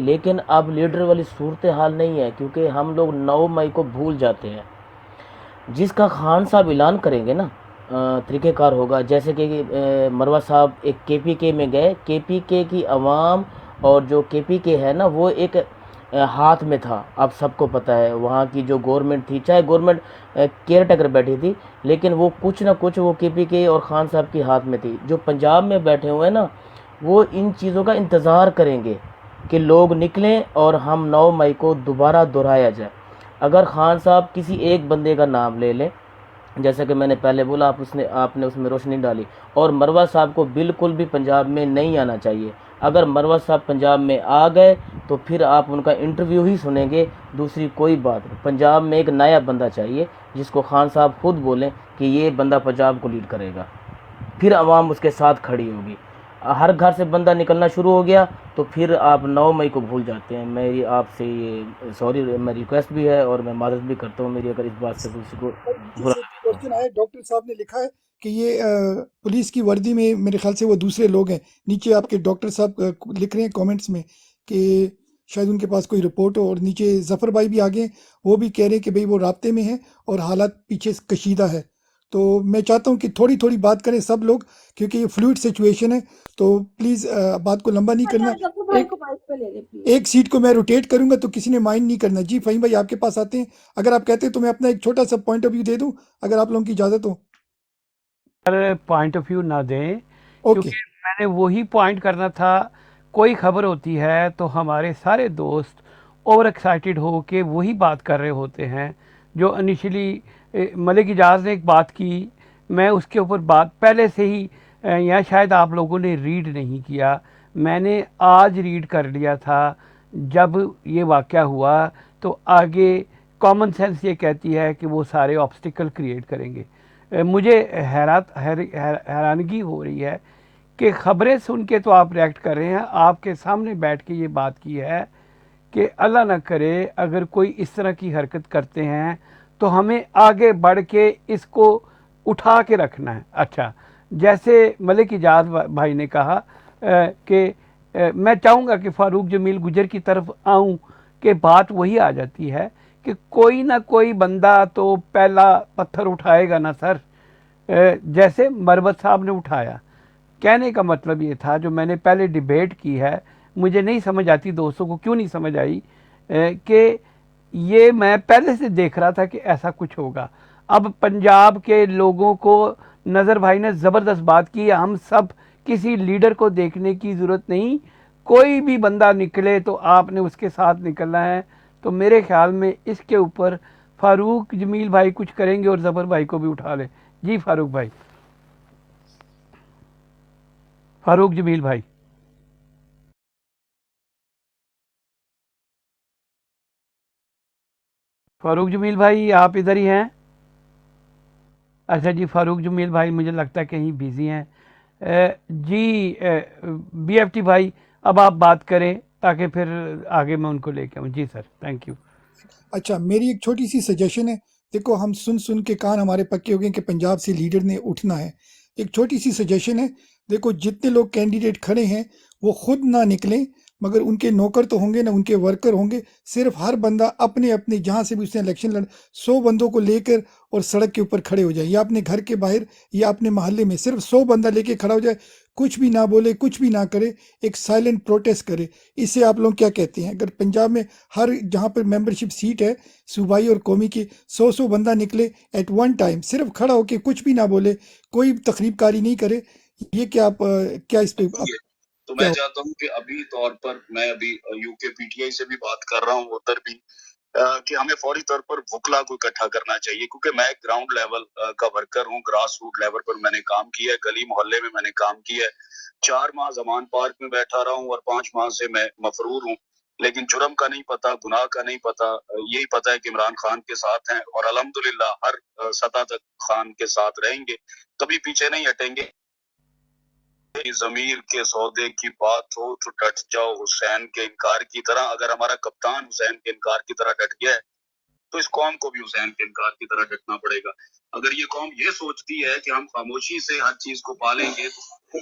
لیکن اب لیڈر والی صورتحال نہیں ہے، کیونکہ ہم لوگ 9 مئی کو بھول جاتے ہیں۔ جس کا خان صاحب اعلان کریں گے نا طریقہ کار ہوگا، جیسے کہ مروہ صاحب ایک کے پی کے میں گئے، کے پی کے کی عوام اور جو کے پی کے ہے نا وہ ایک ہاتھ میں تھا، اب سب کو پتہ ہے وہاں کی جو گورنمنٹ تھی، چاہے گورنمنٹ کیئر ٹیکر بیٹھی تھی، لیکن وہ کچھ نہ کچھ وہ کے پی کے اور خان صاحب کی ہاتھ میں تھی۔ جو پنجاب میں بیٹھے ہوئے ہیں نا وہ ان چیزوں کا انتظار کریں گے کہ لوگ نکلیں اور ہم 9 مئی کو دوبارہ دہرایا جائے۔ اگر خان صاحب کسی ایک بندے کا نام لے لیں، جیسا کہ میں نے پہلے بولا، آپ نے اس میں روشنی ڈالی، اور مروہ صاحب کو بالکل بھی پنجاب میں نہیں آنا چاہیے۔ اگر مروہ صاحب پنجاب میں آ گئے تو پھر آپ ان کا انٹرویو ہی سنیں گے، دوسری کوئی بات نہیں۔ پنجاب میں ایک نیا بندہ چاہیے جس کو خان صاحب خود بولیں کہ یہ بندہ پنجاب کو لیڈ کرے گا، پھر عوام اس کے ساتھ کھڑی ہوگی۔ ہر گھر سے بندہ نکلنا شروع ہو گیا تو پھر آپ 9 مئی کو بھول جاتے ہیں۔ میری آپ سے یہ سوری، میں ریکویسٹ بھی ہے اور میں معذرت بھی کرتا ہوں، میری اگر اس بات سے کسی کو برا سے کوشچن آیا، ڈاکٹر صاحب نے لکھا ہے کہ یہ پولیس کی وردی میں میرے خیال سے وہ دوسرے لوگ ہیں۔ نیچے آپ کے ڈاکٹر صاحب لکھ رہے ہیں کومنٹس میں کہ شاید ان کے پاس کوئی رپورٹ ہو، اور نیچے ظفر بھائی بھی آگے وہ بھی کہہ رہے ہیں کہ بھئی وہ رابطے میں ہیں اور حالات پیچھے کشیدہ ہے۔ تو میں چاہتا ہوں کہ تھوڑی تھوڑی بات کریں سب لوگ، کیونکہ یہ فلوئڈ سچویشن ہے، تو پلیز بات کو لمبا نہیں کرنا۔ ایک سیٹ کو میں روٹیٹ کروں گا تو کسی نے مائنڈ نہیں کرنا۔ جی فہیم بھائی آپ کے پاس آتے ہیں، اگر آپ کہتے ہیں تو میں اپنا ایک چھوٹا سا پوائنٹ آف ویو دے دوں، اگر آپ لوگوں کی اجازت ہو۔ پوائنٹ آف ویو نہ دیں، اوکے، کیونکہ میں نے وہی پوائنٹ کرنا تھا۔ کوئی خبر ہوتی ہے تو ہمارے سارے دوست اوور ایکسائٹیڈ ہو کے وہی بات کر رہے ہوتے ہیں جو انیشلی ملک اجاز نے ایک بات کی، میں اس کے اوپر بات پہلے سے ہی یا شاید آپ لوگوں نے ریڈ نہیں کیا، میں نے آج ریڈ کر لیا تھا جب یہ واقعہ ہوا۔ تو آگے کامن سینس یہ کہتی ہے کہ وہ سارے آبسٹیکل کریٹ کریں گے۔ مجھے حیرانگی ہو رہی ہے کہ خبریں سن کے تو آپ ریئیکٹ کر رہے ہیں، آپ کے سامنے بیٹھ کے یہ بات کی ہے کہ اللہ نہ کرے اگر کوئی اس طرح کی حرکت کرتے ہیں تو ہمیں آگے بڑھ کے اس کو اٹھا کے رکھنا ہے۔ اچھا، جیسے ملک اجاز بھائی نے کہا کہ میں چاہوں گا کہ فاروق جمیل گجر کی طرف آؤں کہ بات وہی آ جاتی ہے کہ کوئی نہ کوئی بندہ تو پہلا پتھر اٹھائے گا نا سر، جیسے مروت صاحب نے اٹھایا۔ کہنے کا مطلب یہ تھا، جو میں نے پہلے ڈیبیٹ کی ہے، مجھے نہیں سمجھ آتی دوستوں کو کیوں نہیں سمجھ آئی، کہ یہ میں پہلے سے دیکھ رہا تھا کہ ایسا کچھ ہوگا۔ اب پنجاب کے لوگوں کو نظر بھائی نے زبردست بات کی، ہم سب کسی لیڈر کو دیکھنے کی ضرورت نہیں، کوئی بھی بندہ نکلے تو آپ نے اس کے ساتھ نکلنا ہے۔ تو میرے خیال میں اس کے اوپر فاروق جمیل بھائی کچھ کریں گے اور ظفر بھائی کو بھی اٹھا لیں۔ جی فاروق بھائی، فاروق جمیل بھائی۔ فاروق جمیل بھائی آپ ادھر ہی ہیں؟ اچھا جی، فاروق جمیل بھائی مجھے لگتا ہے کہیں بیزی ہیں۔ جی بی ایف ٹی بھائی اب آپ بات کریں تاکہ پھر آگے میں ان کو لے کے آؤں۔ جی سر، تھینک یو۔ اچھا میری ایک چھوٹی سی سجیشن ہے۔ دیکھو ہم سن کے کان ہمارے پکے ہو گئے کہ پنجاب سے لیڈر نے اٹھنا ہے۔ ایک چھوٹی سی سجیشن ہے، دیکھو جتنے لوگ کینڈیڈیٹ کھڑے ہیں وہ خود نہ نکلیں، مگر ان کے نوکر تو ہوں گے نا، ان کے ورکر ہوں گے۔ صرف ہر بندہ اپنے اپنے جہاں سے بھی اس نے الیکشن 100 بندوں کو لے کر اور سڑک کے اوپر کھڑے ہو جائے، یا اپنے گھر کے باہر یا اپنے محلے میں صرف 100 بندہ لے کے کھڑا ہو جائے، کچھ بھی نہ بولے، کچھ بھی نہ کرے، ایک سائلنٹ پروٹیسٹ کرے۔ اس سے آپ لوگ کیا کہتے ہیں؟ اگر پنجاب میں ہر جہاں پر ممبرشپ سیٹ ہے صوبائی اور قومی کی، 100 بندہ نکلے ایٹ ون ٹائم، صرف کھڑا ہو کے کچھ بھی نہ بولے، کوئی تقریب کاری نہیں کرے، یہ کیا آپ کیا اس پہ تو میں چاہتا ہوں کہ ابھی طور پر میں ابھی یو کے پی ٹی آئی سے بھی بات کر رہا ہوں ادھر بھی، کہ ہمیں فوری طور پر وکلا کو اکٹھا کرنا چاہیے، کیونکہ میں گراؤنڈ لیول کا ورکر ہوں، گراس روٹ لیول پر میں نے کام کیا ہے، گلی محلے میں نے کام کیا ہے۔ 4 ماہ زمان پارک میں بیٹھا رہا ہوں اور 5 ماہ سے میں مفرور ہوں، لیکن جرم کا نہیں پتا، گناہ کا نہیں پتا، یہی پتا ہے کہ عمران خان کے ساتھ ہیں، اور الحمدللہ ہر سطح تک خان کے ساتھ رہیں گے، کبھی پیچھے نہیں ہٹیں گے۔ ضمیر کے سودے کی بات ہو تو ڈٹ جاؤ حسین کے انکار کی طرح۔ اگر ہمارا کپتان حسین کے انکار کی طرح ڈٹ گیا ہے تو اس قوم کو بھی حسین کے انکار کی طرح ڈٹنا پڑے گا۔ اگر یہ قوم یہ سوچتی ہے کہ ہم خاموشی سے ہر چیز کو پالیں گے تو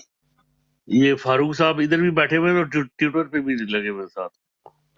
یہ فاروق صاحب ادھر بھی بیٹھے ہوئے اور ٹویٹر پہ بھی لگے ہوئے ساتھ۔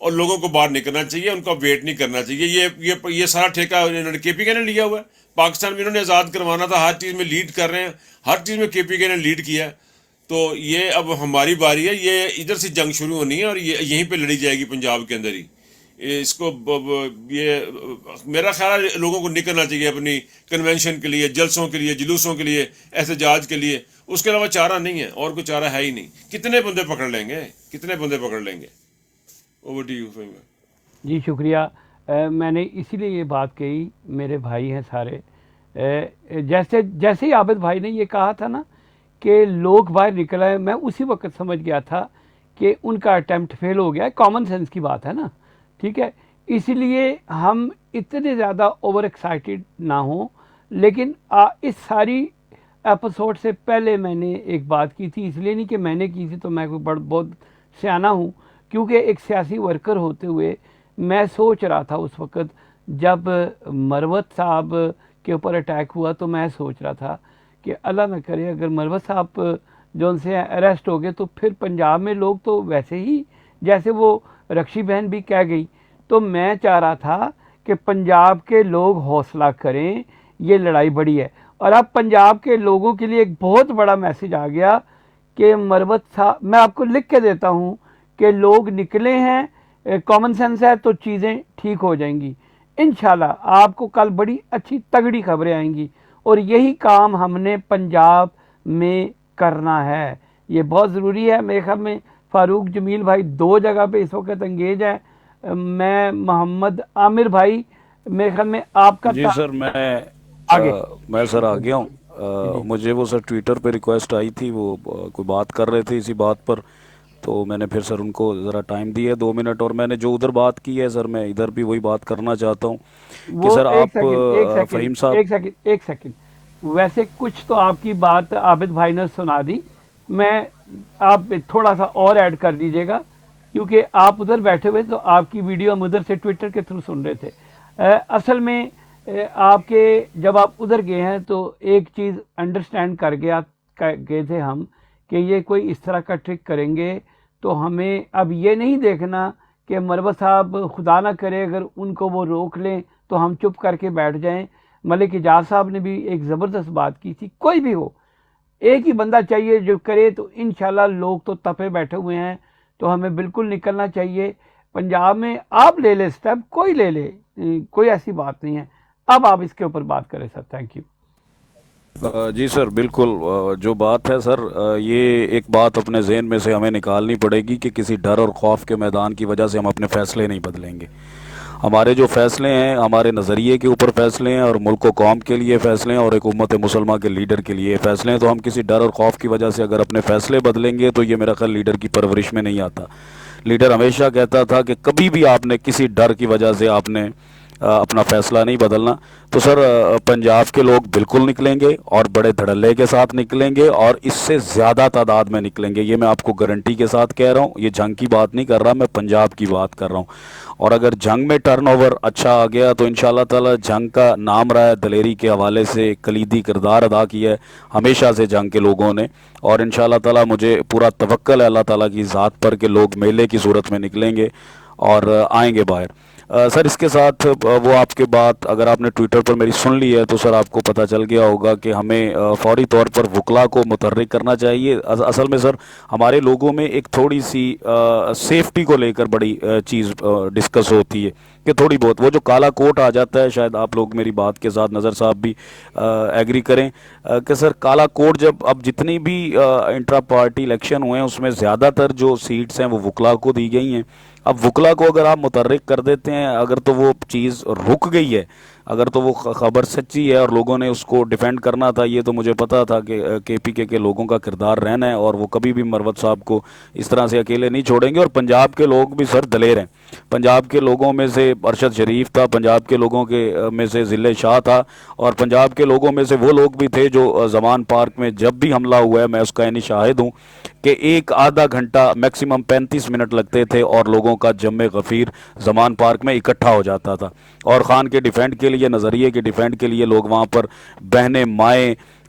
اور لوگوں کو باہر نکلنا چاہیے, ان کا ویٹ نہیں کرنا چاہیے. یہ سارا ٹھیکہ انہوں نے کے پی کے نے لیا ہوا ہے. پاکستان میں انہوں نے آزاد کروانا تھا, ہر چیز میں لیڈ کر رہے ہیں, ہر چیز میں کے پی کے نے لیڈ کیا ہے. تو یہ اب ہماری باری ہے, یہ ادھر سے جنگ شروع ہونی ہے اور یہیں پہ لڑی جائے گی پنجاب کے اندر ہی. اس کو یہ میرا خیال ہے لوگوں کو نکلنا چاہیے اپنی کنونشن کے لیے, جلسوں کے لیے, جلوسوں کے لیے, احتجاج کے لیے. اس کے علاوہ چارہ نہیں ہے, اور کوئی چارہ ہے ہی نہیں. کتنے بندے پکڑ لیں گے, کتنے بندے پکڑ لیں گے. Over to you Fahim. جی شکریہ. میں نے اسی لیے یہ بات کہی, میرے بھائی ہیں سارے. جیسے ہی عابد بھائی نے یہ کہا تھا نا کہ لوگ باہر نکل آئے, میں اسی وقت سمجھ گیا تھا کہ ان کا اٹیمپٹ فیل ہو گیا. کامن سینس کی بات ہے نا, ٹھیک ہے. اسی لیے ہم اتنے زیادہ اوور ایکسائٹیڈ نہ ہوں. لیکن اس ساری ایپیسوڈ سے پہلے میں نے ایک بات کی تھی, اس لیے نہیں کہ میں نے کی تھی تو میں کوئی بہت سیانہ ہوں, کیونکہ ایک سیاسی ورکر ہوتے ہوئے میں سوچ رہا تھا اس وقت جب مروت صاحب کے اوپر اٹیک ہوا, تو میں سوچ رہا تھا کہ اللہ نہ کرے اگر مروت صاحب جو ان سے اریسٹ ہو گئے تو پھر پنجاب میں لوگ تو ویسے ہی, جیسے وہ رکشی بہن بھی کہہ گئی, تو میں چاہ رہا تھا کہ پنجاب کے لوگ حوصلہ کریں, یہ لڑائی بڑی ہے. اور اب پنجاب کے لوگوں کے لیے ایک بہت بڑا میسیج آ گیا کہ مروت صاحب, میں آپ کو لکھ کے دیتا ہوں کہ لوگ نکلے ہیں, کامن سینس ہے تو چیزیں ٹھیک ہو جائیں گی انشاءاللہ. آپ کو کل بڑی اچھی تگڑی خبریں آئیں گی, اور یہی کام ہم نے پنجاب میں کرنا ہے. یہ بہت ضروری ہے. میرے خیال میں فاروق جمیل بھائی 2 جگہ پہ اس وقت انگیج ہیں. میں محمد عامر بھائی, میرے خیال میں آپ کا جی سر, میں سر آ گیا ہوں. مجھے وہ سر ٹویٹر پہ ریکویسٹ آئی تھی, وہ کوئی بات کر رہے تھے اسی بات پر, تو میں نے پھر سر ان کو ذرا ٹائم دیا 2 منٹ, اور میں نے جو ادھر بات کی ہے سر میں ادھر بھی وہی بات کرنا چاہتا ہوں کہ سر آپ فہیم صاحب ایک سیکنڈ ویسے کچھ تو آپ کی بات عابد بھائی نے سنا دی, میں آپ تھوڑا سا اور ایڈ کر دیجیے گا, کیونکہ آپ ادھر بیٹھے ہوئے تو آپ کی ویڈیو ہم ادھر سے ٹویٹر کے تھرو سن رہے تھے. اصل میں آپ کے جب آپ ادھر گئے ہیں تو ایک چیز انڈرسٹینڈ کر گئے تھے ہم کہ یہ کوئی اس طرح کا ٹرک کریں گے, تو ہمیں اب یہ نہیں دیکھنا کہ مروت صاحب خدا نہ کرے اگر ان کو وہ روک لیں تو ہم چپ کر کے بیٹھ جائیں. ملک اعجاز صاحب نے بھی ایک زبردست بات کی تھی, کوئی بھی ہو ایک ہی بندہ چاہیے جو کرے, تو انشاءاللہ لوگ تو تپے بیٹھے ہوئے ہیں, تو ہمیں بالکل نکلنا چاہیے. پنجاب میں آپ لے لے سٹیپ, کوئی لے لے, کوئی ایسی بات نہیں ہے. اب آپ اس کے اوپر بات کریں سر. Thank you. جی سر بالکل, جو بات ہے سر یہ ایک بات اپنے ذہن میں سے ہمیں نکالنی پڑے گی کہ کسی ڈر اور خوف کے میدان کی وجہ سے ہم اپنے فیصلے نہیں بدلیں گے. ہمارے جو فیصلے ہیں ہمارے نظریے کے اوپر فیصلے ہیں, اور ملک و قوم کے لیے فیصلے ہیں, اور ایک امت مسلمہ کے لیڈر کے لیے فیصلے ہیں. تو ہم کسی ڈر اور خوف کی وجہ سے اگر اپنے فیصلے بدلیں گے تو یہ میرا خیال لیڈر کی پرورش میں نہیں آتا. لیڈر ہمیشہ کہتا تھا کہ کبھی بھی آپ نے کسی ڈر کی وجہ سے آپ نے اپنا فیصلہ نہیں بدلنا. تو سر پنجاب کے لوگ بالکل نکلیں گے, اور بڑے دھڑلے کے ساتھ نکلیں گے, اور اس سے زیادہ تعداد میں نکلیں گے. یہ میں آپ کو گارنٹی کے ساتھ کہہ رہا ہوں. یہ جنگ کی بات نہیں کر رہا, میں پنجاب کی بات کر رہا ہوں. اور اگر جنگ میں ٹرن اوور اچھا آ گیا تو انشاءاللہ تعالی جنگ کا نام رہا ہے, دلیری کے حوالے سے کلیدی کردار ادا کیا ہے ہمیشہ سے جنگ کے لوگوں نے, اور انشاءاللہ تعالی مجھے پورا توکل ہے اللہ تعالیٰ کی ذات پر کہ لوگ میلے کی صورت میں نکلیں گے اور آئیں گے باہر. سر اس کے ساتھ وہ آپ کے بات اگر آپ نے ٹویٹر پر میری سن لی ہے تو سر آپ کو پتہ چل گیا ہوگا کہ ہمیں فوری طور پر وکلا کو متحرک کرنا چاہیے. اصل میں سر ہمارے لوگوں میں ایک تھوڑی سی سیفٹی کو لے کر بڑی چیز ڈسکس ہوتی ہے کہ تھوڑی بہت وہ جو کالا کوٹ آ جاتا ہے, شاید آپ لوگ میری بات کے ساتھ نظر صاحب بھی ایگری کریں کہ سر کالا کوٹ جب اب جتنی بھی انٹرا پارٹی الیکشن ہوئے ہیں اس میں زیادہ تر جو سیٹس ہیں وہ وکلا کو دی گئی ہیں. اب وکلا کو اگر آپ متحرک کر دیتے ہیں, اگر تو وہ چیز رک گئی ہے, اگر تو وہ خبر سچی ہے اور لوگوں نے اس کو ڈیفینڈ کرنا تھا, یہ تو مجھے پتا تھا کہ کے پی کے لوگوں کا کردار رہنا ہے اور وہ کبھی بھی مروت صاحب کو اس طرح سے اکیلے نہیں چھوڑیں گے. اور پنجاب کے لوگ بھی سر دلیر ہیں. پنجاب کے لوگوں میں سے ارشد شریف تھا, پنجاب کے لوگوں کے میں سے ضلع شاہ تھا, اور پنجاب کے لوگوں میں سے وہ لوگ بھی تھے جو زمان پارک میں جب بھی حملہ ہوا ہے میں اس کا یعنی شاہد ہوں کہ ایک آدھا گھنٹہ میکسیمم 35 منٹ لگتے تھے اور لوگوں کا جمع غفیر زمان پارک میں اکٹھا ہو جاتا تھا. اور خان کے ڈیفینڈ کے لیے, نظریے کے ڈیفینڈ کے لیے لوگ وہاں پر بہنیں مائیں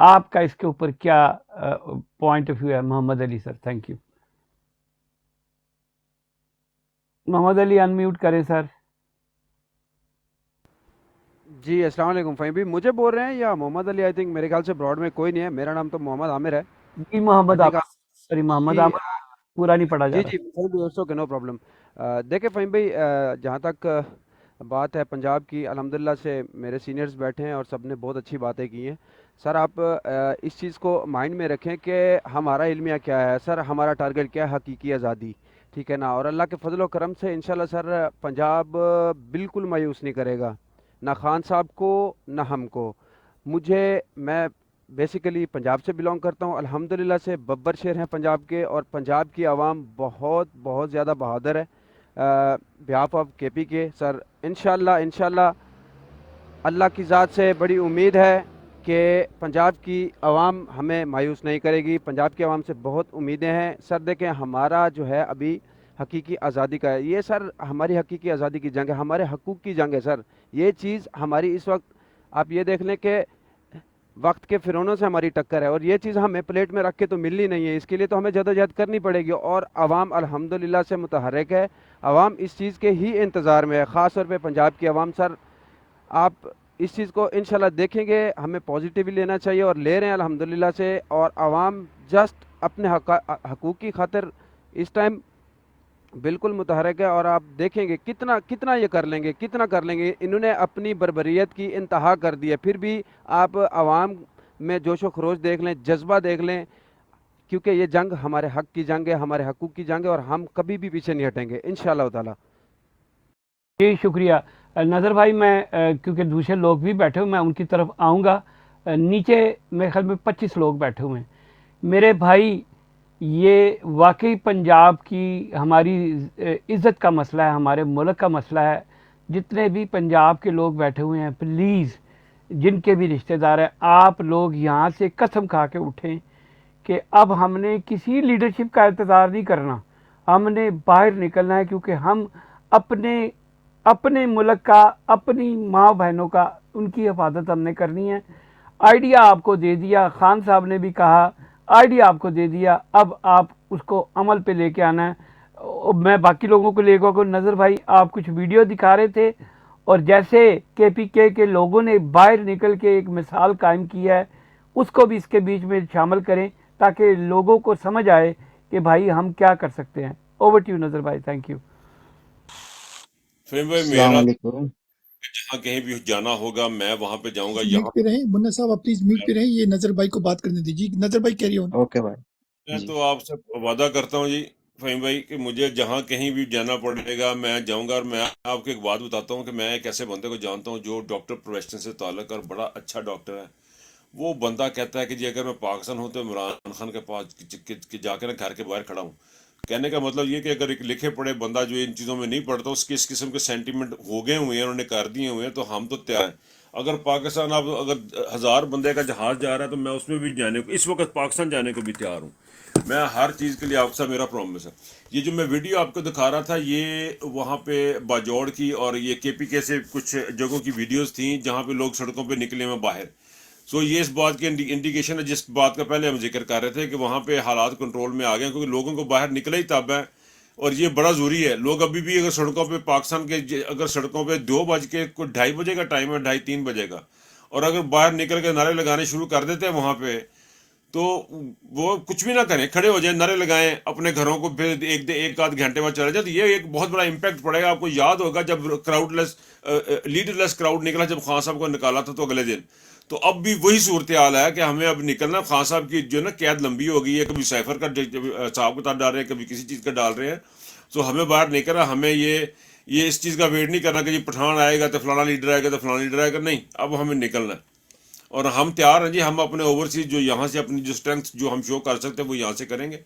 آپ کا اس کے اوپر کیا پوائنٹ آف ویو ہے؟ Muhammad Ali sir, thank you. Muhammad Ali unmute کریں سر. جی السلام علیکم فہیم بھائی، مجھے بول رہے ہیں یا محمد علی؟ آئی تھنک میرے خیال سے براڈ میں کوئی نہیں ہے. میرا نام تو محمد عامر ہے. جی محمد آئی تھنک آپ، سوری محمد جی عامر پورا نہیں پڑھا جا جی رہا. جی دوستوں کے نو پرابلم. دیکھیں فہیم بھائی، جہاں تک بات ہے پنجاب کی، الحمدللہ سے میرے سینئرز بیٹھے ہیں اور سب نے بہت اچھی باتیں کی ہیں. سر آپ اس چیز کو مائنڈ میں رکھیں کہ ہمارا علمیہ کیا ہے سر، ہمارا ٹارگٹ کیا ہے؟ حقیقی آزادی، ٹھیک ہے نا. اور اللہ کے فضل و کرم سے انشاءاللہ سر پنجاب بالکل مایوس نہیں کرے گا، نہ خان صاحب کو نہ ہم کو. میں بیسیکلی پنجاب سے بلانگ کرتا ہوں، الحمدللہ سے ببر شیر ہیں پنجاب کے، اور پنجاب کی عوام بہت بہت زیادہ بہادر ہے. بہاف آف کے پی کے سر انشاءاللہ اللہ کی ذات سے بڑی امید ہے کہ پنجاب کی عوام ہمیں مایوس نہیں کرے گی. پنجاب کی عوام سے بہت امیدیں ہیں سر. دیکھیں ہمارا جو ہے ابھی حقیقی آزادی کا ہے یہ سر، ہماری حقیقی آزادی کی جنگ ہے، ہمارے حقوق کی جنگ ہے سر. یہ چیز ہماری اس وقت آپ یہ دیکھ لیں کہ وقت کے فرعونوں سے ہماری ٹکر ہے، اور یہ چیز ہمیں پلیٹ میں رکھ کے تو ملنی نہیں ہے. اس کے لیے تو ہمیں جدوجہد کرنی پڑے گی، اور عوام الحمدللہ سے متحرک ہے. عوام اس چیز کے ہی انتظار میں ہے، خاص طور پہ پنجاب کی عوام. سر آپ اس چیز کو انشاءاللہ دیکھیں گے، ہمیں پازیٹیولی لینا چاہیے اور لے رہے ہیں الحمدللہ سے. اور عوام جسٹ اپنے حقوق کی خاطر اس ٹائم بالکل متحرک ہے، اور آپ دیکھیں گے کتنا یہ کر لیں گے. انہوں نے اپنی بربریت کی انتہا کر دی ہے، پھر بھی آپ عوام میں جوش و خروش دیکھ لیں، جذبہ دیکھ لیں، کیونکہ یہ جنگ ہمارے حق کی جنگ ہے، ہمارے حقوق کی جنگ ہے، اور ہم کبھی بھی پیچھے نہیں ہٹیں گے انشاءاللہ تعالی. جی شکریہ. نظر بھائی میں کیونکہ دوسرے لوگ بھی بیٹھے ہوئے، میں ان کی طرف آؤں گا. نیچے میرے خیال میں 25 لوگ بیٹھے ہوئے ہیں. میرے بھائی یہ واقعی پنجاب کی ہماری عزت کا مسئلہ ہے، ہمارے ملک کا مسئلہ ہے. جتنے بھی پنجاب کے لوگ بیٹھے ہوئے ہیں پلیز، جن کے بھی رشتہ دار ہیں، آپ لوگ یہاں سے قسم کھا کے اٹھیں کہ اب ہم نے کسی لیڈرشپ کا انتظار نہیں کرنا، ہم نے باہر نکلنا ہے. کیونکہ ہم اپنے ملک کا، اپنی ماں بہنوں کا، ان کی حفاظت ہم نے کرنی ہے. آئیڈیا آپ کو دے دیا، خان صاحب نے بھی کہا آئیڈیا آپ کو دے دیا، اب آپ اس کو عمل پہ لے کے آنا ہے. میں باقی لوگوں کو لے گا. نظر بھائی آپ کچھ ویڈیو دکھا رہے تھے، اور جیسے کے پی کے لوگوں نے باہر نکل کے ایک مثال قائم کی ہے، اس کو بھی اس کے بیچ میں شامل کریں تاکہ لوگوں کو سمجھ آئے کہ بھائی ہم کیا کر سکتے ہیں. اوور ٹو یو نظر بھائی، تھینک یو. فہیم بھائی السلام میرا علیکم. جہاں کہیں بھی جانا ہوگا میں وہاں پہ جاؤں گا. میوٹ یہاں پہ رہیں منا صاحب، آپ پلیز میوٹ پہ رہیں. یہ نظر بھائی کو بات کرنے دیجیے. نظر بھائی کیری آن. اوکے بھائی. میں جی تو آپ سے وعدہ کرتا ہوں جی فہیم بھائی کہ مجھے جہاں کہیں بھی جانا پڑے گا میں جاؤں گا. اور میں آپ کو ایک بات بتاتا ہوں کہ میں ایک ایسے بندے کو جانتا ہوں جو ڈاکٹر پروفیشن سے تعلق اور بڑا اچھا ڈاکٹر ہے. وہ بندہ کہتا ہے کہ جی اگر میں پاکستان ہوں تو عمران خان کے پاس جا کے نا گھر کے باہر کھڑا ہوں. کہنے کا مطلب یہ کہ اگر ایک لکھے پڑے بندہ جو ان چیزوں میں نہیں پڑھتا، اس کے اس قسم کے سینٹیمنٹ ہو گئے ہوئے ہیں، انہوں نے کر دیے ہوئے ہیں، تو ہم تو تیار ہیں. اگر پاکستان اب اگر 1000 بندے کا جہاز جا رہا ہے تو میں اس میں بھی جانے کو، اس وقت پاکستان جانے کو بھی تیار ہوں. میں ہر چیز کے لیے آپ سے میرا پرومس ہے. یہ جو میں ویڈیو آپ کو دکھا رہا تھا یہ وہاں پہ باجوڑ کی اور یہ کے پی کے سے کچھ جگہوں کی ویڈیوز تھیں جہاں پہ لوگ سڑکوں پہ نکلے ہوئے باہر. سو یہ اس بات کی انڈیکیشن ہے جس بات کا پہلے ہم ذکر کر رہے تھے کہ وہاں پہ حالات کنٹرول میں آ گئے، کیونکہ لوگوں کو باہر نکلے ہی تب ہے. اور یہ بڑا ضروری ہے. لوگ ابھی بھی اگر سڑکوں پہ پاکستان کے اگر سڑکوں پہ 2:02 بجے کا ٹائم ہے، 2:30-3 بجے کا، اور اگر باہر نکل کے نعرے لگانے شروع کر دیتے ہیں وہاں پہ، تو وہ کچھ بھی نہ کریں، کھڑے ہو جائیں، نعرے لگائیں اپنے گھروں کو، پھر ایک آدھ گھنٹے بعد چلے جائیں. تو یہ ایک بہت بڑا امپیکٹ پڑے گا. آپ کو یاد ہوگا جب کراؤڈ لیس لیڈر لیس کراؤڈ نکلا، جب خان صاحب کو نکالا تھا تو اگلے دن. تو اب بھی وہی صورتحال ہے کہ ہمیں اب نکلنا. خان صاحب کی جو نا قید لمبی ہو گئی ہے، کبھی سیفر کا حساب کتاب ڈال رہے ہیں، کبھی کسی چیز کا ڈال رہے ہیں. تو ہمیں باہر نکلنا، ہمیں یہ اس چیز کا ویٹ نہیں کرنا کہ جی پٹھان آئے گا تو فلانا لیڈر آئے گا تو فلانا لیڈر آئے گا. نہیں، اب ہمیں نکلنا ہے اور ہم تیار ہیں جی. ہم اپنے اوورسیز جو یہاں سے اپنی جو اسٹرینگتھ جو ہم شو کر سکتے ہیں وہ یہاں سے کریں گے.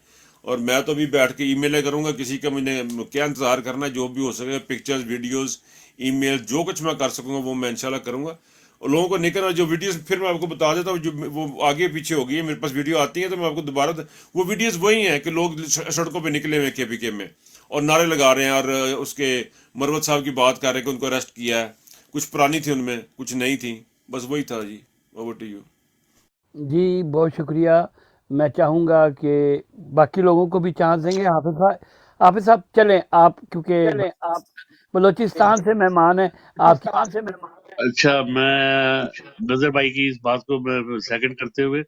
اور میں تو بھی بیٹھ کے ای میلیں کروں گا. کسی کا مجھے کیا انتظار کرنا ہے، جو بھی ہو سکے پکچرز، ویڈیوز، ای میل، جو کچھ میں کر سکوں گا وہ میں انشاءاللہ کروں گا. اور لوگوں کو نکلنا جو ویڈیوز پھر میں آپ کو بتا دیتا ہوں، جو وہ آگے پیچھے ہو گئی ہے، میرے پاس ویڈیو آتی ہیں تو میں آپ کو دوبارہ وہ ویڈیوز وہی ہیں کہ لوگ سڑکوں پہ نکلے ہوئے کے پی کے میں اور نعرے لگا رہے ہیں اور اس کے مروت صاحب کی بات کر رہے ہیں کہ ان کو اریسٹ کیا ہے. کچھ پرانی تھی ان میں، کچھ نئی تھی، بس وہی تھا جی. Over to you. جی بہت شکریہ. میں چاہوں گا کہ باقی لوگوں کو بھی چانس دیں گے. حافظ صاحب چلیں آپ, کیونکہ بلوچستان سے مہمان ہیں آپ کی. اچھا، میں نظر بھائی کی اس بات کو میں سیکنڈ کرتے ہوئے،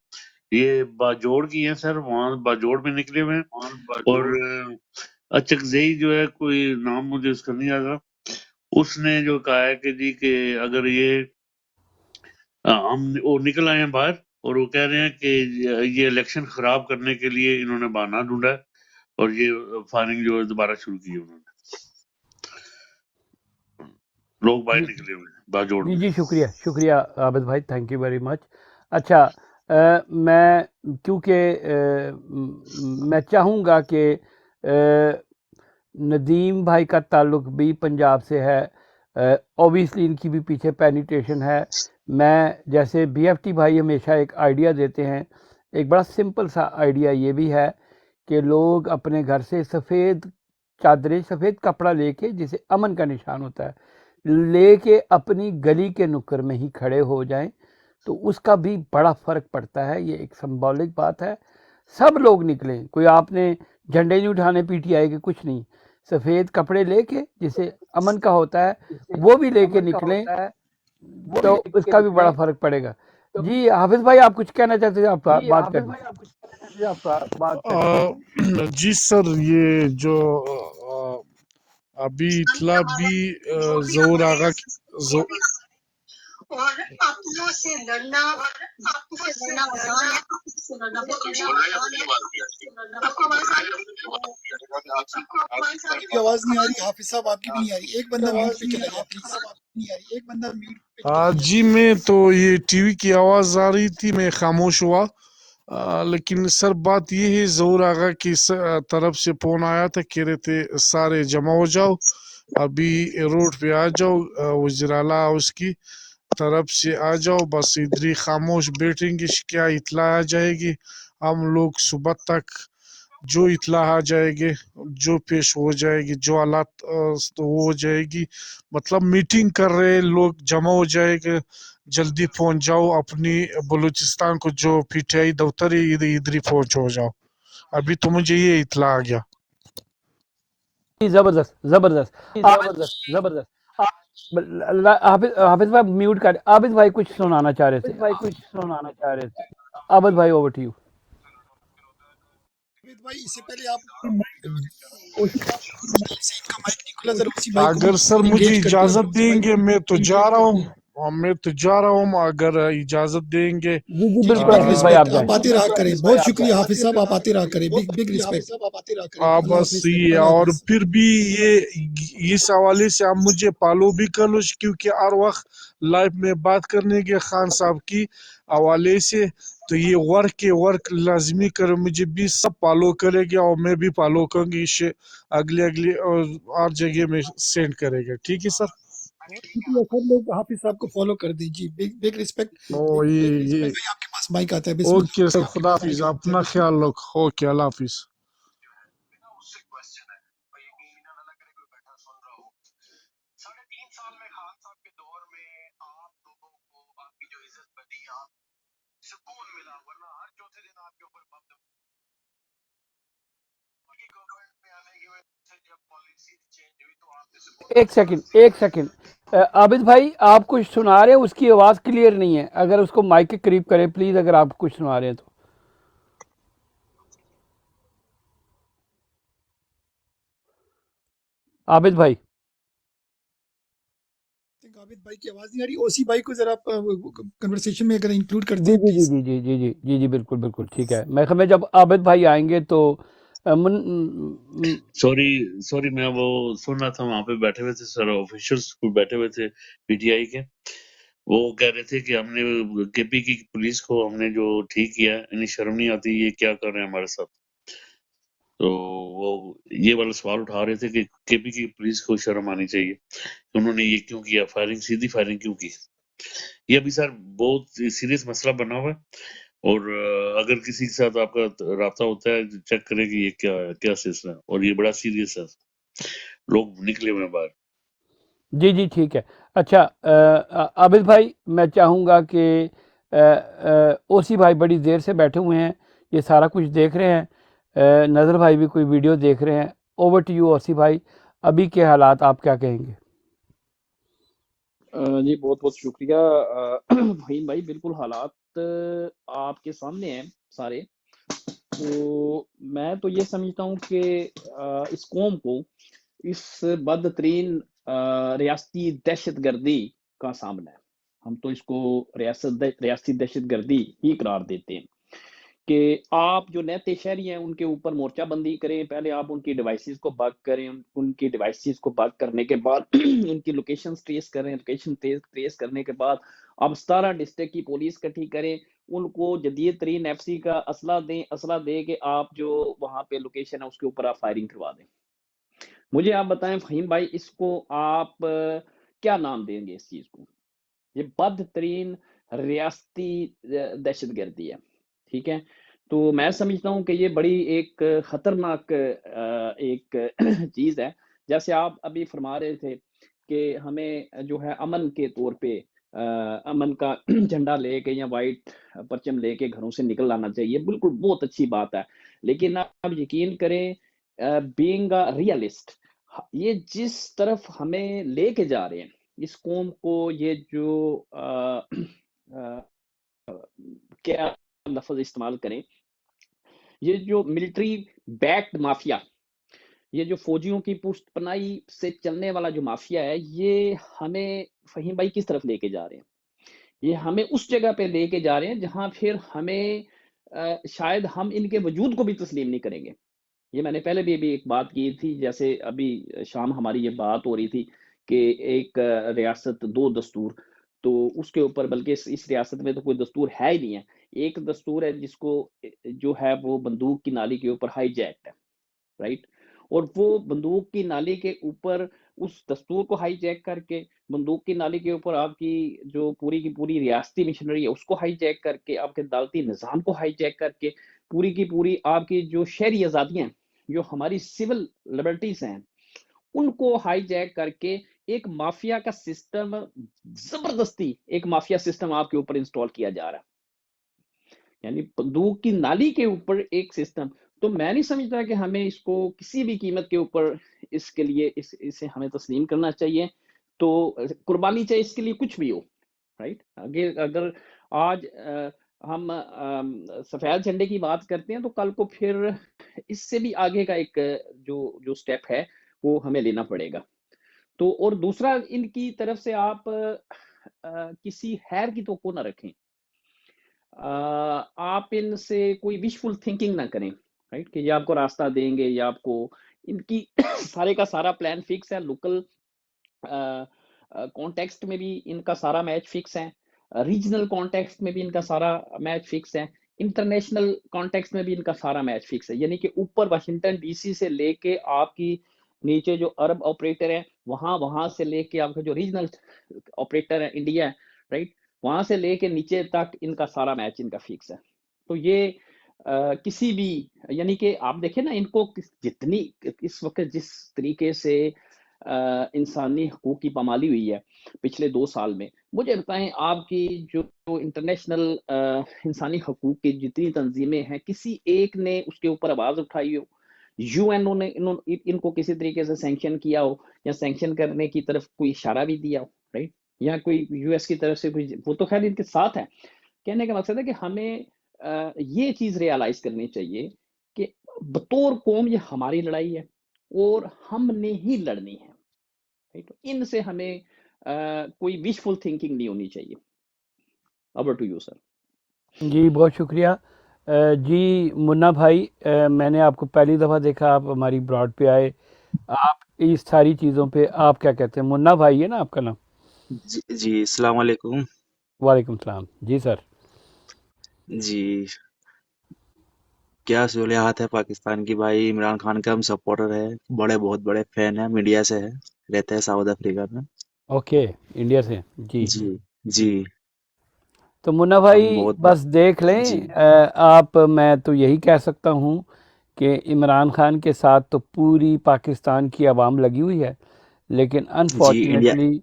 یہ باجوڑ کی ہیں سر، وہاں باجوڑ میں نکلے ہوئے ہیں. اور اچکزئی جو ہے، کوئی نام مجھے اس کا نہیں آ رہا، اس نے جو کہا ہے کہ جی کہ اگر یہ ہم وہ نکل آئے ہیں باہر، اور وہ کہہ رہے ہیں کہ یہ الیکشن خراب کرنے کے لیے انہوں نے بہانہ ڈھونڈا ہے، اور یہ فائرنگ جو ہے دوبارہ شروع کی ہے انہوں نے. لوگ باہر نکلے ہوئے ہیں باجوڑ جی میں. جی شکریہ عابد بھائی, تھینک یو ویری مچ. اچھا, میں کیونکہ میں چاہوں گا کہ ندیم بھائی کا تعلق بھی پنجاب سے ہے, اوبیسلی ان کی بھی پیچھے پینیٹیشن ہے. میں جیسے بی ایف ٹی بھائی ہمیشہ ایک آئیڈیا دیتے ہیں, ایک بڑا سمپل سا آئیڈیا یہ بھی ہے کہ لوگ اپنے گھر سے سفید چادریں, سفید کپڑا لے کے, جسے امن کا نشان ہوتا ہے, لے کے اپنی گلی کے نکر میں ہی کھڑے ہو جائیں, تو اس کا بھی بڑا فرق پڑتا ہے. یہ ایک سمبولک بات ہے. سب لوگ نکلیں, کوئی آپ نے جھنڈے نہیں اٹھانے پی ٹی آئی کے, کچھ نہیں, سفید کپڑے لے کے جسے امن کا ہوتا ہے وہ بھی لے کے نکلیں, تو اس کا بھی بڑا فرق پڑے گا. جی حافظ بھائی آپ کچھ کہنا چاہتے تھے, آپ بات کریں. جی سر، یہ جو ابھی اطلاع بھی زور آغا اور اپنوں سے لڑنا آسان ہے، آپ کو آواز آ رہی آپ کی آواز نہیں آ رہی حافظ صاحب, آپ کی بھی نہیں آ رہی. ایک بندہ میوٹ پہ چلا جائے پلیز. جی میں تو یہ ٹی وی کی آواز آ رہی تھی, میں خاموش ہوا. لیکن سر بات یہ ہے, ظہور آغا کی طرف سے فون آیا تھا, کہہ رہے تھے سارے جمع ہو جاؤ, ابھی روڈ پہ آ جاؤ, وزیر اعلیٰ اس کی طرف سے آ جاؤ, بس ادھر ہی خاموش بیٹھیں گے. کیا اطلاع آ جائے گی, ہم لوگ صبح تک جو اطلاع آ جائے گی, جو پیش ہو جائے گی, جو حالات تو ہو جائے گی. مطلب میٹنگ کر رہے لوگ, جمع ہو جائے گے, جلدی پہنچ جاؤ اپنی بلوچستان کو, جو پی ٹی آئی دفتر ہے ادھر ہی پہنچ ہو جاؤ. ابھی تو مجھے یہ اطلاع آ گیا. زبردست زبردست زبردست. حافظ بھائی میوٹ کر, عابد بھائی کچھ سنانا چاہ رہے تھے. عابد بھائی اوور ٹو یو. عابد بھائی اس سے پہلے آپ اوشی بھائی سے ان کا مائک نہیں کھلا, ذرا اوشی بھائی کو بھی اگر سر مجھے انگیج کرتے اجازت دیں گے میں تو جا رہا ہوں, اگر اجازت دیں گے. جی جی جی جی, بالکل بگ حافظ بھائی آپ ریسپیکٹ, جائیں. آپ آتے رہا کریں. بہت شکریہ حافظ صاحب, آپ آتے رہا کریں. Big big respect. اللہ بس حافظ, یہ, اللہ اور حافظ. پھر بھی یہ اس حوالے سے آپ مجھے فالو بھی کر لو, کیونکہ ہر وقت لائف میں بات کرنے کے خان صاحب کی حوالے سے, تو یہ ورک لازمی کرے, مجھے بھی سب فالو کرے گا, اور میں بھی فالو کروں گی. اگلی اور جگہ میں سینڈ کرے گا. ٹھیک ہے سر. بہت شکریہ, سب لوگ حافظ صاحب کو فالو کر دیں. جی بگ بگ ریسپیکٹ. یہ بھائی آپ کے پاس مائک آتا ہے, بسم اللہ. اوکے سر, خدا حافظ, اپنا خیال رکھو. اوکے, اللہ حافظ. ایک سیکنڈ عابد بھائی آپ کچھ سنا رہے ہیں, اس کی آواز کلیئر نہیں ہے, اگر اس کو مائک کے قریب کریں پلیز, اگر آپ کچھ سنا رہے ہیں تو. عابد بھائی, عابد بھائی کی آواز نہیں آ رہی. اوسی بھائی کو ذرا کنورسیشن میں اگر انکلوڈ کرتے جی ہیں جی پلیز. جی جی جی جی جی جی بالکل بالکل ٹھیک ہے. میں جب عابد بھائی آئیں گے تو سوری میں وہ سن رہا تھا, وہاں پہ بیٹھے ہوئے تھے سر, آفیشلس بیٹھے ہوئے تھے پی ٹی آئی کے, وہ کہہ رہے تھے کہ ہم نے کے پی کی پولیس کو ہم نے جو ٹھیک کیا, انہیں شرم نہیں آتی, یہ کیا کر رہے ہیں ہمارے ساتھ. تو وہ یہ والا سوال اٹھا رہے تھے کہ کے پی کی پولیس کو شرم آنی چاہیے, انہوں نے یہ کیوں کیا, سیدھی فائرنگ کیوں کی. یہ ابھی سر بہت سیریس مسئلہ بنا ہوا ہے, اور اگر کسی کے ساتھ آپ کا رابطہ ہوتا ہے چیک کریں کہ یہ کیا سلسلہ ہے, اور یہ بڑا سیریس ہے, لوگ نکلے ہوئے ہیں باہر. جی جی ٹھیک ہے. اچھا عابد بھائی, میں چاہوں گا کہ اوسی بھائی بڑی دیر سے بیٹھے ہوئے ہیں، یہ سارا کچھ دیکھ رہے ہیں، نظر بھائی بھی کوئی ویڈیو دیکھ رہے ہیں. اوور ٹو یو اوسی بھائی، ابھی کے حالات آپ کیا کہیں گے؟ جی بہت بہت شکریہ فہیم بھائی. بالکل حالات آپ کے سامنے ہیں سارے. تو میں تو یہ سمجھتا ہوں کہ اس قوم کو اس بدترین ریاستی دہشت گردی کا سامنا ہے. ہم تو اس کو ریاستی دہشت گردی ہی قرار دیتے ہیں کہ آپ جو نئے شہری ہیں ان کے اوپر مورچہ بندی کریں. پہلے آپ ان کی ڈیوائسز کو بگ کریں، ان کی ڈیوائسز کو بگ کرنے کے بعد ان کی لوکیشنز ٹریس کریں. لوکیشن ٹریس کرنے کے بعد آپ 17 ڈسٹرکٹ کی پولیس اکٹھی کریں، ان کو جدید ترین ایف سی کا اسلحہ دے کہ آپ جو وہاں پہ لوکیشن ہے اس کے اوپر آپ فائرنگ کروا دیں. مجھے آپ بتائیں فہیم بھائی، اس کو آپ کیا نام دیں گے اس چیز کو؟ یہ بدترین ریاستی دہشت گردی ہے. ٹھیک ہے، تو میں سمجھتا ہوں کہ یہ بڑی ایک خطرناک ایک چیز ہے. جیسے آپ ابھی فرما رہے تھے کہ ہمیں جو ہے امن کے طور پہ امن کا جھنڈا لے کے یا وائٹ پرچم لے کے گھروں سے نکل آنا چاہیے. بالکل بہت اچھی بات ہے، لیکن آپ یقین کریں بینگ اے ریئلسٹ، یہ جس طرف ہمیں لے کے جا رہے ہیں اس قوم کو، یہ جو کیا لفظ استعمال کریں، یہ جو ملٹری بیکڈ مافیا، یہ جو فوجیوں کی پشت پناہی سے چلنے والا جو مافیا ہے، یہ ہمیں فہیم بھائی کس طرف لے کے جا رہے ہیں؟ یہ ہمیں اس جگہ پہ لے کے جا رہے ہیں جہاں پھر ہمیں شاید ہم ان کے وجود کو بھی تسلیم نہیں کریں گے. یہ میں نے پہلے بھی ایک بات کی تھی، جیسے ابھی شام ہماری یہ بات ہو رہی تھی کہ ایک ریاست دو دستور، تو اس کے اوپر بلکہ اس ریاست میں تو کوئی دستور ہے ہی نہیں ہے. ایک دستور ہے جس کو جو ہے وہ بندوق کی نالی کے اوپر ہائی جیکٹ ہے، رائٹ؟ اور وہ بندوق کی نالی کے اوپر اس دستور کو ہائی جیک کر کے، بندوق کی نالی کے اوپر آپ کی جو پوری کی پوری ریاستی مشنری ہے اس کو ہائی جیک کر کے، آپ کے عدالتی نظام کو ہائی جیک کر کے، پوری کی پوری آپ کی جو شہری آزادیاں جو ہماری سول لبرٹیز ہیں ان کو ہائی جیک کر کے ایک مافیا کا سسٹم، زبردستی ایک مافیا سسٹم آپ کے اوپر انسٹال کیا جا رہا ہے. یعنی بندوق کی نالی کے اوپر ایک سسٹم. تو میں نہیں سمجھتا کہ ہمیں اس کو کسی بھی قیمت کے اوپر اس کے لیے اسے ہمیں تسلیم کرنا چاہیے. تو قربانی چاہیے اس کے لیے کچھ بھی ہو، رائٹ؟ اگر آج ہم سفید جھنڈے کی بات کرتے ہیں تو کل کو پھر اس سے بھی آگے کا ایک جو سٹیپ ہے وہ ہمیں لینا پڑے گا. تو اور دوسرا، ان کی طرف سے آپ کسی خیر کی توقع نہ رکھیں، آپ ان سے کوئی وشفل تھنکنگ نہ کریں، رائٹ؟ کہ یہ آپ کو راستہ دیں گے یا آپ کو، ان کی سارے کا سارا پلان فکس ہے. لوکل کانٹیکسٹ میں بھی ان کا سارا میچ فکس ہے، ریجنل کانٹیکسٹ میں بھی ان کا سارا میچ فکس ہے، انٹرنیشنل کانٹیکسٹ میں بھی ان کا سارا میچ فکس ہے. یعنی کہ اوپر واشنگٹن ڈی سی سے لے کے آپ کی نیچے جو عرب آپریٹر ہیں وہاں سے لے کے آپ کا جو ریجنل آپریٹر ہے انڈیا ہے، رائٹ؟ وہاں سے لے کے نیچے تک ان کا سارا میچ ان کا فکس ہے. تو یہ کسی بھی، یعنی کہ آپ دیکھیں نا، ان کو جتنی اس وقت جس طریقے سے انسانی حقوق کی پامالی ہوئی ہے پچھلے 2 سال میں، مجھے بتائیں آپ کی جو انٹرنیشنل انسانی حقوق کی جتنی تنظیمیں ہیں، کسی ایک نے اس کے اوپر آواز اٹھائی ہو؟ یو این او نے ان کو کسی طریقے سے سینکشن کیا ہو یا سینکشن کرنے کی طرف کوئی اشارہ بھی دیا ہو، رائٹ؟ یا کوئی یو ایس کی طرف سے کوئی، وہ تو خیر ان کے ساتھ ہے. کہنے کا مقصد ہے کہ ہمیں یہ چیز ریالائز کرنی چاہیے کہ بطور قوم یہ ہماری لڑائی ہے اور ہم نے ہی لڑنی ہے، رائٹ؟ ان سے ہمیں کوئی وشفل تھنکنگ نہیں ہونی چاہیے. Over to you sir. جی بہت شکریہ. جی منا بھائی، میں نے آپ کو پہلی دفعہ دیکھا، آپ ہماری براڈ پہ آئے، آپ اس ساری چیزوں پہ آپ کیا کہتے ہیں؟ منا بھائی ہے نا آپ کا نام؟ جی السلام علیکم. وعلیکم السلام. جی سر. جی کیا صورتحال ہے پاکستان کی؟ بھائی عمران خان کا ہم سپورٹر ہے، بہت بڑے فین ہیں، میڈیا سے ہے، رہتے ہیں ساؤتھ افریقہ میں. اوکے، انڈیا سے. جی جی جی تو منا ہم بھائی بہت بس دیکھ لیں، جی آپ، میں تو یہی کہہ سکتا ہوں کہ عمران خان کے ساتھ تو پوری پاکستان کی عوام لگی ہوئی ہے، لیکن جی انڈیا انفارچونیٹلی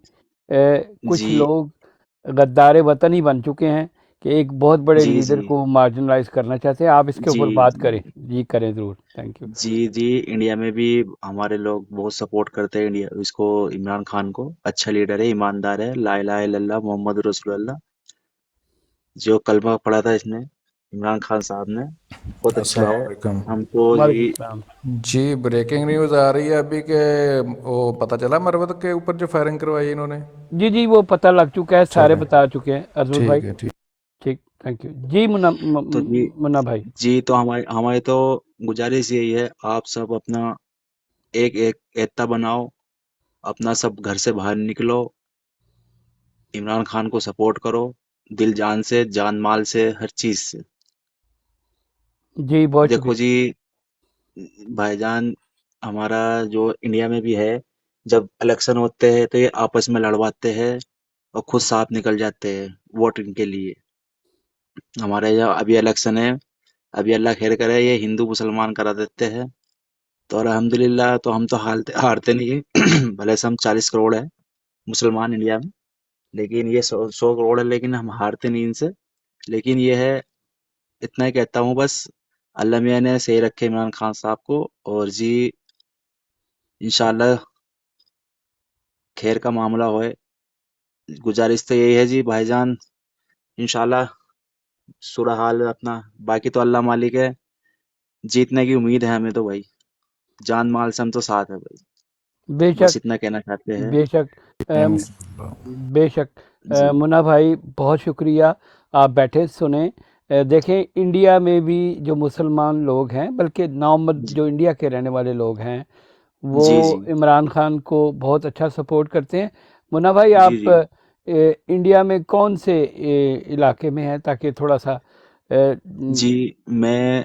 کچھ جی لوگ غدار وطن ہی بن چکے ہیں کہ ایک بہت بڑے جی لیڈر جی کو مارجنلائز کرنا چاہتے ہیں. آپ اس کے اوپر جی بات کریں. جی کریں ضرور. Thank you. جی انڈیا میں بھی ہمارے لوگ بہت سپورٹ کرتے ہیں انڈیا اس کو، عمران خان کو. اچھا لیڈر ہے، ایماندار ہے، لا الہ الا اللہ محمد رسول اللہ. جو کلمہ پڑھا تھا اس نے، عمران خان صاحب نے، بہت اچھا السلام ہے. علیکم ہم کو وعلیکم جی السلام. جی. بریکنگ نیوز آ رہی ہے ابھی کہ وہ پتہ چلا مروت کے اوپر جو فائرنگ کروائی انہوں نے. جی وہ پتہ لگ چکا ہے، سارے چلیں بتا چکے ہیں ارزوز بھائی. ٹھیک ہے ٹھیک. ٹھیک. Thank you. جی تو منا بھائی. جی تو ہماری تو گزارش یہی ہے، آپ سب اپنا ایک ایکتا بناؤ، اپنا سب گھر سے باہر نکلو، عمران خان کو سپورٹ کرو، دل جان سے، جان مال سے، ہر چیز سے. جی بہت دیکھو شکریہ. جی بھائی جان، ہمارا جو انڈیا میں بھی ہے، جب الیکشن ہوتے ہیں تو یہ آپس میں لڑواتے ہیں اور خود ساتھ نکل جاتے ہیں ووٹنگ کے لیے. ہمارے یہاں ابھی الیکشن ہے، ابھی اللہ خیر کرے یہ ہندو مسلمان کرا دیتے ہیں تو الحمدللہ تو ہم تو ہارتے نہیں ہیں. بھلے سے ہم 40 کروڑ ہے مسلمان انڈیا میں، لیکن یہ 100 کروڑ ہے، لیکن ہم ہارتے نہیں ان سے. لیکن یہ ہے، اتنا ہی کہتا ہوں بس، اللہ میاں نے صحیح رکھے عمران خان صاحب کو. اور جی انشاءاللہ خیر کا معاملہ ہوئے. گزارش تو یہی ہے جی بھائی جان، انشاءاللہ صورتحال اپنا، باقی تو اللہ مالک ہے. جیتنے کی امید ہے ہمیں تو بھائی، جان مال سے ہم تو ساتھ ہے بھائی. بے بس شک. اتنا کہنا چاہتے ہیں. بے شک. انشاءاللہ. بے شک. جی منا بھائی بہت شکریہ. آپ بیٹھے سنیں. دیکھیں انڈیا میں بھی جو مسلمان لوگ ہیں، بلکہ نومد جی جو انڈیا کے رہنے والے لوگ ہیں، وہ جی جی عمران خان کو بہت اچھا سپورٹ کرتے ہیں. منا بھائی جی آپ جی انڈیا میں کون سے علاقے میں ہیں، تاکہ تھوڑا سا جی میں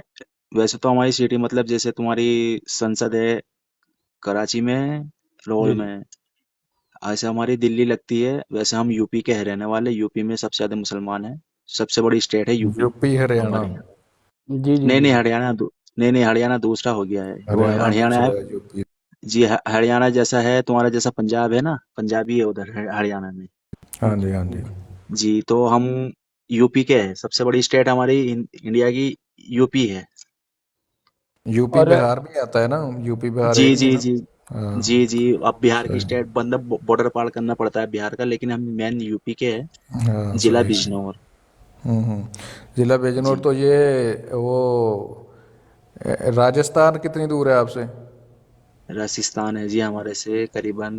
ویسے تو ہماری سٹی، مطلب جیسے تمہاری سنسد ہے کراچی میں، لاہور جی میں، ایسے ہماری دلی لگتی ہے. ویسے ہم یو پی کے رہنے والے، یو پی میں سب سے زیادہ مسلمان ہیں. سب سے بڑی اسٹیٹ ہے یو پی یوپی ہریانہ. ہمارے یہاں. جی جی نہیں جی نہیں جی. ہریانہ نہیں ہریانہ دوسرا ہو گیا ہے وہ ہریانہ ہریانہ ہے. دوسرا ہے یوپی. جی ہریانہ جیسا ہے تمہارا، جیسا پنجاب ہے نا، پنجابی ہے ادھر ہریانہ میں. ہاں جی ہاں جی. جی تو ہم یو پی کے ہیں. سب سے بڑی اسٹیٹ ہماری انڈیا کی یو پی ہے. یو پی اور بہار بھی آتا ہے نا، یو پی بہار جی ایک ہی ہے جی نا. جی ہاں جی اب بہار کی صحیح. اسٹیٹ بندہ بارڈر پار کرنا پڑتا ہے بہار کا، لیکن ہم مین یو پی کے ہیں، ہاں ضلع صحیح صحیح. بجنور. ضلع بیجنور. جی تو یہ وہ راجستھان کتنی دور ہے آپ سے؟ راجستھان ہے جی ہمارے سے قریباً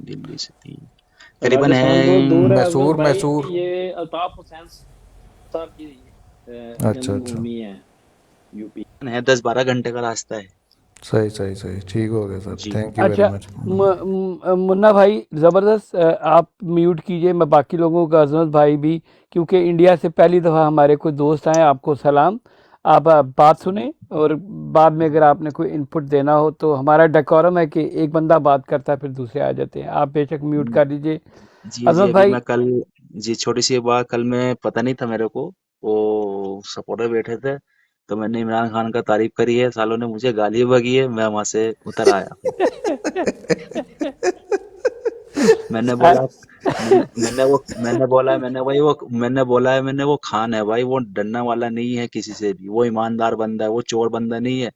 دلی سے قریباً راجستھان ہے. بہت دور ہے افضل میسور بھائی. میسور. یہ الطاف حسین صاحب کی اچھا جنم اچھا. بھومی ہے یو پی. 10-12 گھنٹے کا راستہ ہے. صحیح صحیح صحیح. ٹھیک ہو گیا سر. جی تھینک یو ویری اچھا. مچ. منا بھائی زبردست. آپ میوٹ کیجئے. میں باقی لوگوں کا، عظمت بھائی بھی، کیونکہ انڈیا سے پہلی دفعہ ہمارے کوئی دوست آئے، آپ کو سلام. آپ بات سنیں، اور بعد میں اگر آپ نے کوئی انپٹ دینا ہو تو ہمارا ڈیکورم ہے کہ ایک بندہ بات کرتا ہے پھر دوسرے آ جاتے ہیں. آپ بے شک میوٹ کر دیجئے. جی عظمت ابھی بھائی. میں کل، جی چھوٹی سی بات، کل میں پتہ نہیں تھا میرے کو، وہ سپورٹر بیٹھے تھے تو میں نے عمران خان کا تعریف کری ہے، سالوں نے مجھے گالی بکی ہے، میں وہاں سے اتر آیا. میں نے بولا میں نے وہ خان ہے بھائی، وہ ڈرنے والا نہیں ہے کسی سے بھی، وہ ایماندار بندہ ہے، وہ چور بندہ نہیں ہے.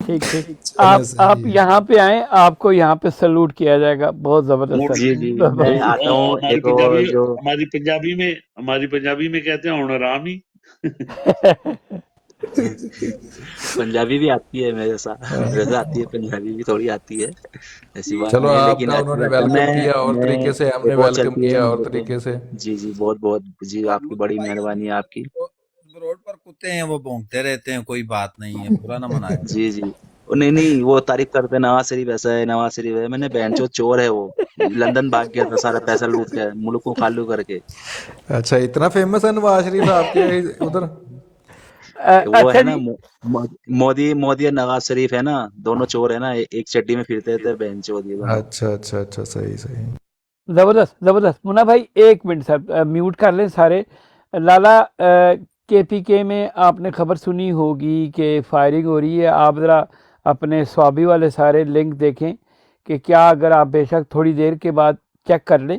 ٹھیک ٹھیک. چلے آپ صحیح ہے. یہاں پہ آئیں، آپ کو یہاں پہ سلوٹ کیا جائے گا. بہت زبردست جی جی سر. میں آتا ہوں. ایک اور جو ہماری پنجابی میں کہتے ہیں ہن رام ہی. پنجابی بھی آتی ہے میرے ساتھ، میرے سے آتی ہے پنجابی بھی تھوڑی آتی ہے، ایسی بات چلو نہیں ہے، آپ لیکن کا انہوں نے ویلکم کیا اور میں طریقے سے، ہم نے ایک اور ویلکم چلتی ہے کیا اور میرے کو. طریقے سے. جی بہت بہت جی، آپ کی بڑی مہربانی ہے آپ کی. روڈ پر کتے ہیں وہ بھونکتے رہتے ہیں، کوئی بات نہیں ہے، برا نہ منایا کرو. جی نہیں وہ تعریف کرتے ہیں نواز شریف ایسا ہے، نواز شریف ہے. میں نے بہنچو چور ہے وہ، لندن بھاگ گیا تھا سارا پیسہ لوٹ کے، ملک کو خالو کر کے. اچھا اتنا فیمس ہے نواز شریف آپ کے ادھر؟ وہ اچھا ہے نا جی. مودی اور نواز شریف ہے نا، دونوں چور ہے نا، ایک چڈی میں پھرتے تھے بہن چودی دونوں. اچھا اچھا اچھا. صحیح صحیح. زبردست زبردست. منا بھائی ایک منٹ سر، میوٹ کر لیں سارے. لالا، کے پی کے میں آپ نے خبر سنی ہوگی کہ فائرنگ ہو رہی ہے. آپ ذرا اپنے سوابی والے سارے لنک دیکھیں کہ کیا، اگر آپ بے شک تھوڑی دیر کے بعد چیک کر لیں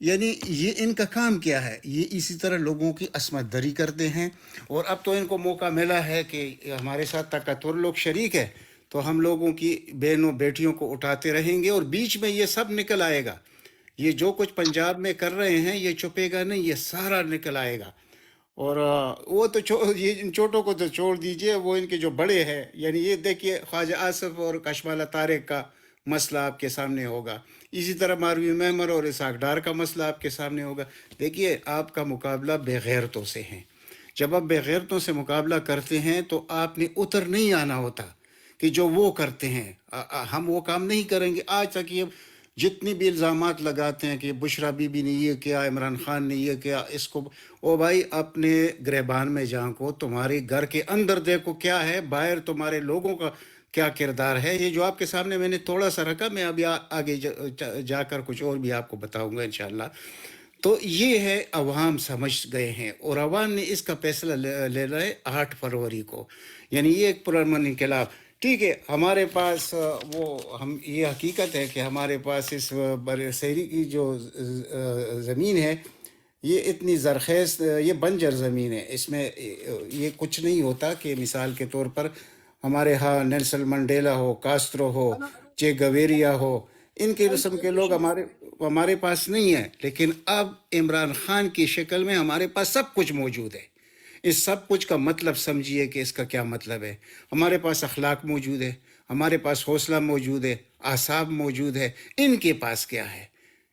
یعنی یہ ان کا کام کیا ہے، یہ اسی طرح لوگوں کی عصمت دری کرتے ہیں، اور اب تو ان کو موقع ملا ہے کہ ہمارے ساتھ طاقتور لوگ شریک ہے، تو ہم لوگوں کی بہنوں بیٹیوں کو اٹھاتے رہیں گے، اور بیچ میں یہ سب نکل آئے گا. یہ جو کچھ پنجاب میں کر رہے ہیں یہ چھپے گا نہیں، یہ سارا نکل آئے گا. اور وہ تو یہ ان چھوٹوں کو تو چھوڑ دیجئے، وہ ان کے جو بڑے ہیں، یعنی یہ دیکھیے خواجہ آصف اور کشمالہ طارق کا مسئلہ آپ کے سامنے ہوگا، اسی طرح ماروی معمر اور اسحاق ڈار کا مسئلہ آپ کے سامنے ہوگا. دیکھیے آپ کا مقابلہ بے غیرتوں سے ہے. جب آپ بے غیرتوں سے مقابلہ کرتے ہیں تو آپ نے اتر نہیں آنا ہوتا کہ جو وہ کرتے ہیں ہم وہ کام نہیں کریں گے. آج تک یہ جتنی بھی الزامات لگاتے ہیں کہ بشرا بی بی نے یہ کیا، عمران خان نے یہ کیا، اس کو او بھائی اپنے گریبان میں جھانکو، تمہارے گھر کے اندر دیکھو کیا ہے، باہر تمہارے لوگوں کا کیا کردار ہے. یہ جو آپ کے سامنے میں نے تھوڑا سا رکھا، میں ابھی آگے جا کر کچھ اور بھی آپ کو بتاؤں گا انشاءاللہ. تو یہ ہے عوام سمجھ گئے ہیں، اور عوام نے اس کا فیصلہ لے رہا ہے 8 فروری کو، یعنی یہ ایک پرامن انقلاب. ٹھیک ہے، ہمارے پاس یہ حقیقت ہے کہ ہمارے پاس اس بر صحیح کی جو زمین ہے یہ اتنی زرخیز، یہ بنجر زمین ہے، اس میں یہ کچھ نہیں ہوتا. کہ مثال کے طور پر ہمارے ہاں نیلسن منڈیلا ہو، کاسٹرو ہو، چے گویریا ہو، ان کے قسم کے لوگ ہمارے پاس نہیں ہیں. لیکن اب عمران خان کی شکل میں ہمارے پاس سب کچھ موجود ہے. اس سب کچھ کا مطلب سمجھیے کہ اس کا کیا مطلب ہے. ہمارے پاس اخلاق موجود ہے، ہمارے پاس حوصلہ موجود ہے، اعصاب موجود ہے. ان کے پاس کیا ہے؟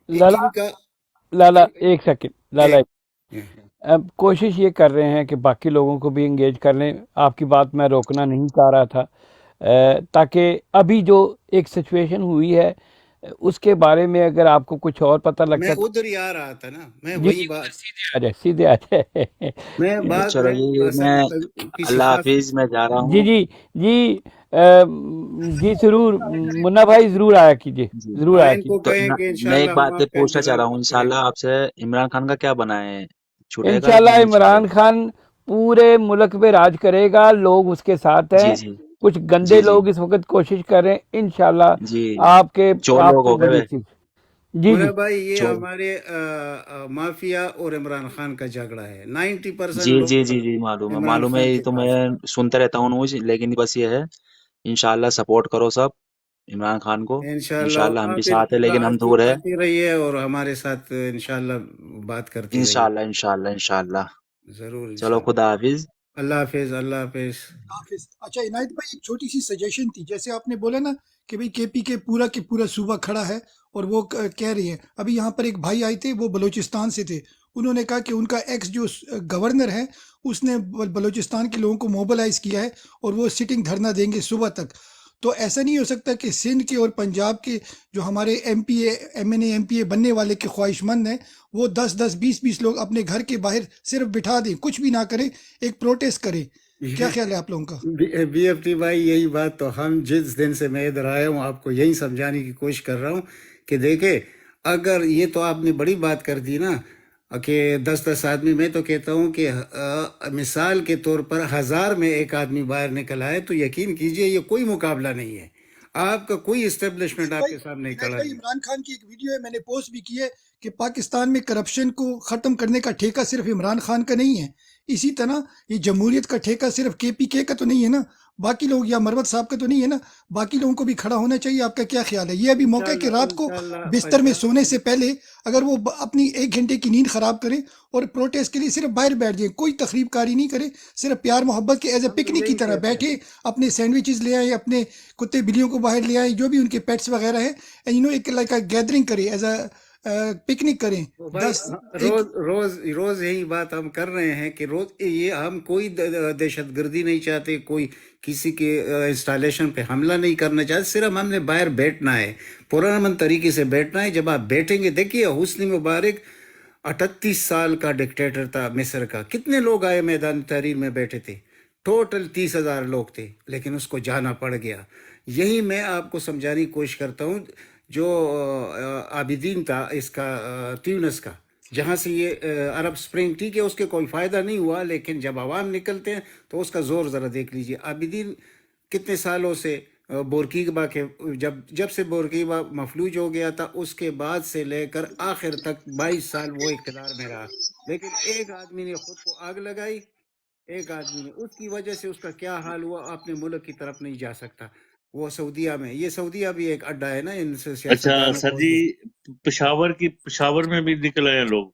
لالا لالا ایک سیکنڈ لالا، اب کوشش یہ کر رہے ہیں کہ باقی لوگوں کو بھی انگیج کر لیں. آپ کی بات میں روکنا نہیں چاہ رہا تھا، تاکہ ابھی جو ایک سچویشن ہوئی ہے اس کے بارے میں اگر آپ کو کچھ اور پتہ لگتا میں ہے ادھر ہی آ رہا تھا نا، میں وہی بات سیدھے آ جائے. میں بات چلو یہ میں کسی اللہ خاص حافظ، میں جا رہا جی ہوں. جی جی جی ضرور منا بھائی، ضرور آیا کیجیے، جی ضرور آیا ان کیجیے. کو تو کہیں کہ میں انشاءاللہ ایک ہم بات آپ کا پوچھنا چاہ رہا انتظام ہوں، کریں انشاءاللہ آپ سے، عمران خان کا کیا بنا ہے؟ چھٹے گا انشاءاللہ نہیں چھٹے عمران گا؟ خان پورے ملک پہ راج کرے گا، لوگ اس کے ساتھ جی ہیں. جی کچھ گندے جی جی لوگ اس وقت کوشش کر رہے ہیں، انشاءاللہ جی آپ چور لوگ کو ہو گئے بڑی ہوئے، چیز. جی مولا جی بھائی یہ چور. ہمارے مافیا اور عمران خان کا جھگڑا ہے. 90% جی جی لوگ جی جی معلوم ہے، عمران معلوم ہے، خان یہ کے تو میں پاس ہیں. سنتا رہتا ہوں نیوز، لیکن بس یہ ہے انشاءاللہ سپورٹ کرو سب عمران خان کو. انشاءاللہ انشاءاللہ ہم بھی آپ ساتھ ہیں لیکن ہم دور ہے. آتے رہیے اور ہمارے ساتھ انشاءاللہ بات کرتے رہیے. انشاءاللہ انشاءاللہ انشاءاللہ. ضرور چلو انشاءاللہ. خدا حافظ. اللہ حافظ، اللہ حافظ. حافظ. اچھا عنایت بھائی، ایک چھوٹی سی سجیشن تھی. جیسے آپ نے بولا نا کہ بھئی کے پی کے پورا صوبہ کھڑا ہے، اور وہ کہہ رہی ہیں. ابھی یہاں پر ایک بھائی آئے تھے، وہ بلوچستان سے تھے. انہوں نے کہا کہ ان کا ایکس جو گورنر ہے اس نے بلوچستان کے لوگوں کو موبلائز کیا ہے، اور وہ سٹنگ دھرنا دیں گے صبح تک. تو ایسا نہیں ہو سکتا کہ سندھ کے اور پنجاب کے جو ہمارے M P a, M N A, M پی اے بننے والے کے خواہش مند ہیں، وہ 10 20 لوگ اپنے گھر کے باہر صرف بٹھا دیں، کچھ بھی نہ کریں، ایک پروٹیسٹ کریں. کیا خیال ہے آپ لوگوں کا؟ بی ایف ٹی بھائی، یہی بات تو ہم جس دن سے میں ادھر آیا ہوں آپ کو یہی سمجھانے کی کوشش کر رہا ہوں کہ دیکھیں، اگر یہ تو آپ نے بڑی بات کر دی نا کہ 10 آدمی، میں تو کہتا ہوں کہ مثال کے طور پر 1000 میں ایک آدمی باہر نکل آئے تو یقین کیجئے یہ کوئی مقابلہ نہیں ہے. آپ کا کوئی اسٹیبلشمنٹ آپ کے سامنے کھڑا بھائی، نہیں. عمران خان کی ایک ویڈیو ہے، میں نے پوسٹ بھی کی ہے کہ پاکستان میں کرپشن کو ختم کرنے کا ٹھیکہ صرف عمران خان کا نہیں ہے. اسی طرح یہ جمہوریت کا ٹھیکہ صرف کے پی کے کا تو نہیں ہے نا، باقی لوگ یا مروت صاحب کا تو نہیں ہے نا، باقی لوگوں کو بھی کھڑا ہونا چاہیے. آپ کا کیا خیال ہے؟ یہ ابھی موقع ہے کہ رات کو بستر میں سونے سے پہلے اگر وہ اپنی 1 گھنٹے کی نیند خراب کریں اور پروٹیسٹ کے لیے صرف باہر بیٹھ جائیں، کوئی تخریب کاری نہیں کرے، صرف پیار محبت کے ایز اے پکنک کی طرح بیٹھے، اپنے سینڈوچز لے آئیں، اپنے کتے بلیوں کو باہر لے آئیں، جو بھی ان کے پیٹس وغیرہ ہیں، ایک لائک گیدرنگ کریں، ایز اے پکنک کریں. روز یہی بات ہم کر رہے ہیں کہ روز یہ ہم کوئی دہشت گردی نہیں چاہتے، کوئی کسی کے انسٹالیشن پہ حملہ نہیں کرنا چاہتے، صرف ہم نے باہر بیٹھنا ہے، پرامن طریقے سے بیٹھنا ہے. جب آپ بیٹھیں گے، دیکھیے حسنی مبارک 38 سال کا ڈکٹیٹر تھا مصر کا، کتنے لوگ آئے میدان تحریر میں بیٹھے تھے؟ ٹوٹل 30,000 لوگ تھے، لیکن اس کو جانا پڑ گیا. یہی میں آپ کو سمجھانے کی کوشش کرتا ہوں. جو عابدین تھا اس کا تیونس کا، جہاں سے یہ عرب سپرنگ، ٹھیک ہے اس کے کوئی فائدہ نہیں ہوا، لیکن جب عوام نکلتے ہیں تو اس کا زور ذرا دیکھ لیجئے. عابدین کتنے سالوں سے بورقیبہ کے جب سے بورقیبہ مفلوج ہو گیا تھا اس کے بعد سے لے کر آخر تک 22 سال وہ اقتدار میں رہا، لیکن ایک آدمی نے خود کو آگ لگائی، ایک آدمی نے، اس کی وجہ سے اس کا کیا حال ہوا اپنے ملک کی طرف نہیں جا سکتا، وہ سعودیہ میں، یہ سعودیہ بھی ایک اڈا ہے نا ان سے اچھا سیاستدانوں سر کو۔ جی، پشاور میں بھی نکل آئے لوگ؟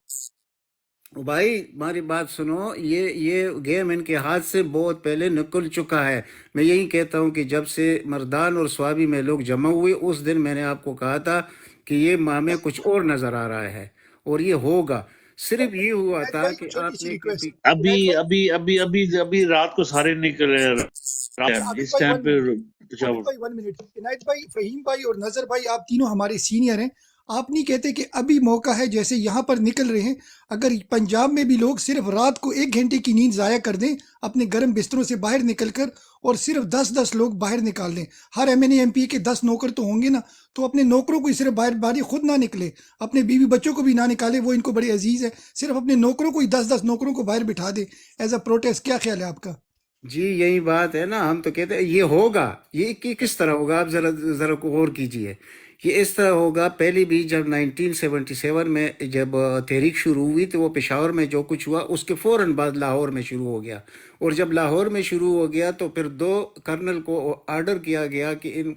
بھائی ہماری بات سنو، یہ گیم ان کے ہاتھ سے بہت پہلے نکل چکا ہے۔ میں یہی کہتا ہوں کہ جب سے مردان اور سوابی میں لوگ جمع ہوئے اس دن میں نے آپ کو کہا تھا کہ یہ ہمیں کچھ اور نظر آ رہا ہے اور یہ ہوگا۔ صرف یہ ہوا عنایت تھا بھائی کہ چھوٹی آپ سی نے ریکویسٹ، کسی ابھی رات کو سارے نکلے اچھا عابد اس بھائی ٹائم 1 پہ منٹ، پشاور۔ عابد بھائی 1 منٹ، عنایت بھائی، فہیم بھائی اور نظر بھائی، آپ تینوں ہمارے سینئر ہیں، آپ نہیں کہتے کہ ابھی موقع ہے جیسے یہاں پر نکل رہے ہیں، اگر پنجاب میں بھی لوگ صرف رات کو 1 گھنٹے کی نیند ضائع کر دیں اپنے گرم بستروں سے باہر نکل کر، اور صرف 10 لوگ باہر نکال دیں، ہر M N A M P کے 10 نوکر تو ہوں گے نا، تو اپنے نوکروں کو صرف باہر خود نہ نکلے، اپنے بیوی بچوں کو بھی نہ نکالے، وہ ان کو بڑے عزیز ہے، صرف اپنے نوکروں کو ہی 10 نوکروں کو باہر بٹھا دے ایز اے پروٹیسٹ۔ کیا خیال ہے آپ کا؟ جی یہی بات ہے نا، ہم تو کہتے ہیں یہ ہوگا، یہ کس طرح ہوگا، آپ ذرا غور کیجئے، یہ اس طرح ہوگا۔ پہلی بھی جب 1977 میں جب تحریک شروع ہوئی تو وہ پشاور میں جو کچھ ہوا اس کے فوراً بعد لاہور میں شروع ہو گیا، اور جب لاہور میں شروع ہو گیا تو پھر 2 کرنل کو آرڈر کیا گیا کہ ان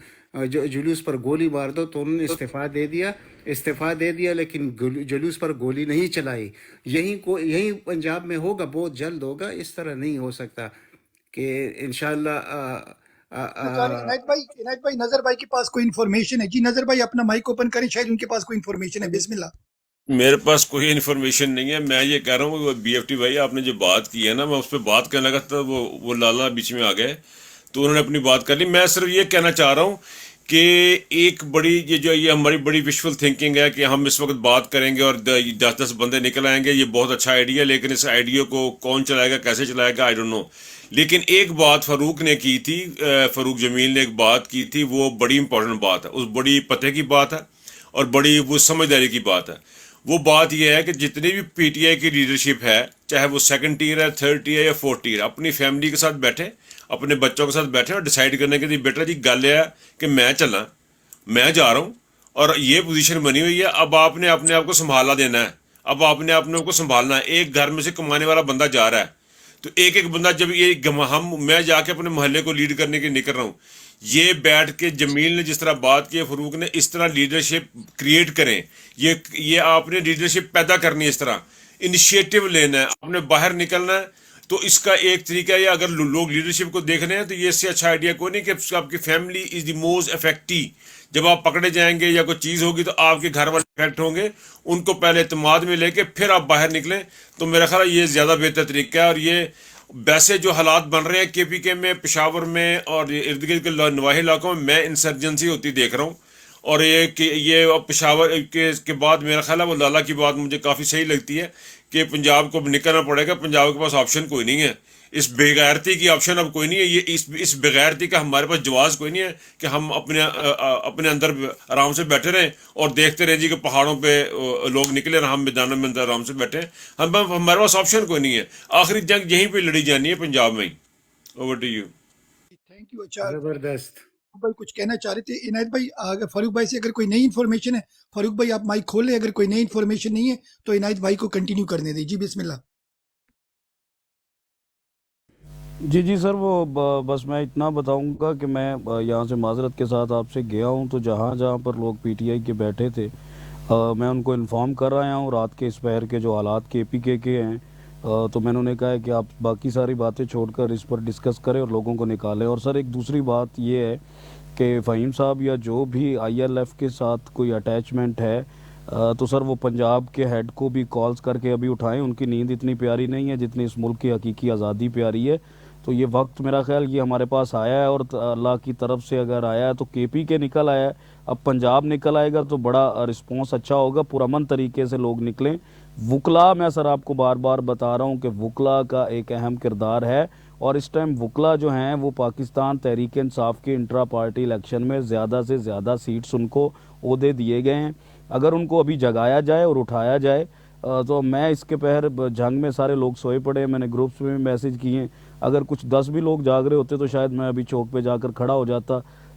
جلوس پر گولی مار دو، تو انہوں نے استعفیٰ دے دیا لیکن جلوس پر گولی نہیں چلائی۔ یہی پنجاب میں ہوگا، بہت جلد ہوگا، اس طرح نہیں ہو سکتا کہ انشاءاللہ عنایت بھائی نظر بھائی کے پاس کوئی انفارمیشن ہے؟ جی نظر بھائی اپنا مائک اوپن کریں، شاید ان کے پاس کوئی انفارمیشن ہے، بسم اللہ۔ میرے پاس کوئی انفارمیشن نہیں ہے، میں یہ کہہ رہا ہوں بی ایف ٹی بھائی آپ نے جو بات کی ہے نا، میں اس پہ بات کرنے لگا تھا، وہ لالا بیچ میں آ گئے تو انہوں نے اپنی بات کر لی۔ میں صرف یہ کہنا چاہ رہا ہوں کہ ایک بڑی یہ ہماری بڑی وشفل تھنکنگ ہے کہ ہم اس وقت بات کریں گے اور 10 بندے نکل آئیں گے، یہ بہت اچھا آئیڈیا ہے، لیکن اس آئیڈیا کو کون چلائے گا، کیسے چلائے گا، آئی ڈونٹ نو۔ لیکن ایک بات فاروق نے کی تھی، فاروق جمیل نے ایک بات کی تھی، وہ بڑی امپورٹنٹ بات ہے، اس بڑی پتہ کی بات ہے اور بڑی وہ سمجھداری کی بات ہے۔ وہ بات یہ ہے کہ جتنی بھی پی ٹی آئی کی لیڈرشپ ہے، چاہے وہ 2nd ٹیئر ہے، 3rd ٹیئر ہے یا 4th ٹیئر، اپنی فیملی کے ساتھ بیٹھے، اپنے بچوں کے ساتھ بیٹھے اور ڈیسائیڈ کرنے کے لیے بیٹا جی گل ہے کہ میں چلنا، میں جا رہا ہوں اور یہ پوزیشن بنی ہوئی ہے، اب آپ نے اپنے آپ کو سنبھالا دینا ہے، اب آپ نے اپنے آپ کو سنبھالنا ہے۔ ایک گھر میں سے کمانے والا بندہ جا رہا ہے تو ایک بندہ جب میں جا کے اپنے محلے کو لیڈ کرنے کے نکل رہا ہوں، یہ بیٹھ کے جمیل نے جس طرح بات کی، فاروق نے، اس طرح لیڈرشپ کریٹ کریں، یہ آپ نے لیڈرشپ پیدا کرنی ہے، اس طرح انیشیٹو لینا ہے، آپ نے باہر نکلنا ہے۔ تو اس کا ایک طریقہ ہے، اگر لوگ لیڈرشپ کو دیکھ رہے ہیں تو یہ اس سے اچھا آئیڈیا کوئی نہیں کہ آپ کی فیملی از دی موسٹ افیکٹی۔ جب آپ پکڑے جائیں گے یا کوئی چیز ہوگی تو آپ کے گھر والے افیکٹ ہوں گے، ان کو پہلے اعتماد میں لے کے پھر آپ باہر نکلیں، تو میرا خیال ہے یہ زیادہ بہتر طریقہ ہے۔ اور یہ ویسے جو حالات بن رہے ہیں کے پی کے میں، پشاور میں اور ارد گرد کے نواحی علاقوں میں انسرجنسی ہوتی دیکھ رہا ہوں، اور یہ پشاور کے بعد میرا خیال ہے وہ لالا کی بات مجھے کافی صحیح لگتی ہے کہ پنجاب کو نکلنا پڑے گا، پنجاب کے پاس آپشن کوئی نہیں ہے، اس بغیرتی کی آپشن اب کوئی نہیں ہے، یہ اس بغیرتی کا ہمارے پاس جواز کوئی نہیں ہے کہ ہم اپنے اندر آرام سے بیٹھے رہیں اور دیکھتے رہیں جی کہ پہاڑوں پہ لوگ نکلے اور ہم میدانوں میں اندر آرام سے بیٹھے ہیں، ہمارے پاس آپشن کوئی نہیں ہے۔ آخری جنگ یہیں پہ لڑی جانی ہے، پنجاب میں ہی۔ Over to you. Thank you. اچھا زبردست۔ بھائی کچھ کہنا چاہ رہے تھے عنایت بھائی، اگر فاروق بھائی سے اگر کوئی نئی انفارمیشن ہے، فاروق بھائی آپ مائک کھول لیں، اگر کوئی نئی انفارمیشن نہیں ہے تو عنایت بھائی کو کنٹینیو کرنے دیں۔ جی بسم اللہ۔ جی سر، وہ بس میں اتنا بتاؤں گا کہ میں یہاں سے معذرت کے ساتھ آپ سے گیا ہوں، تو جہاں پر لوگ پی ٹی آئی کے بیٹھے تھے میں ان کو انفارم کر رہا ہوں رات کے اس پہر کے جو حالات کے پی کے ہیں، تو میں انہوں نے کہا ہے کہ آپ باقی ساری باتیں چھوڑ کر اس پر ڈسکس کریں اور لوگوں کو نکالیں۔ اور سر ایک دوسری بات یہ ہے کہ فہیم صاحب یا جو بھی آئی ایل ایف کے ساتھ کوئی اٹیچمنٹ ہے تو سر وہ پنجاب کے ہیڈ کو بھی کالز کر کے ابھی اٹھائیں، ان کی نیند اتنی پیاری نہیں ہے جتنی اس ملک کی حقیقی آزادی پیاری ہے۔ تو یہ وقت میرا خیال یہ ہمارے پاس آیا ہے، اور اللہ کی طرف سے اگر آیا ہے تو کے پی کے نکل آیا ہے، اب پنجاب نکل آئے گا تو بڑا رسپانس اچھا ہوگا، پرامن طریقے سے لوگ نکلیں۔ وکلا، میں سر آپ کو بار بار بتا رہا ہوں کہ وکلا کا ایک اہم کردار ہے، اور اس ٹائم وکلا جو ہیں وہ پاکستان تحریک انصاف کے انٹرا پارٹی الیکشن میں زیادہ سے زیادہ سیٹس ان کو عہدے دیے گئے ہیں۔ اگر ان کو ابھی جگایا جائے اور اٹھایا جائے تو میں اس کے پہر جنگ میں سارے لوگ سوئے پڑے ہیں، میں نے گروپس میں بھی میسج کیے ہیں، اگر کچھ 10 بھی لوگ جاگ رہے ہوتے تو شاید میں ابھی چوک پہ جا کر کھڑا ہو جاتا،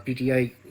PTI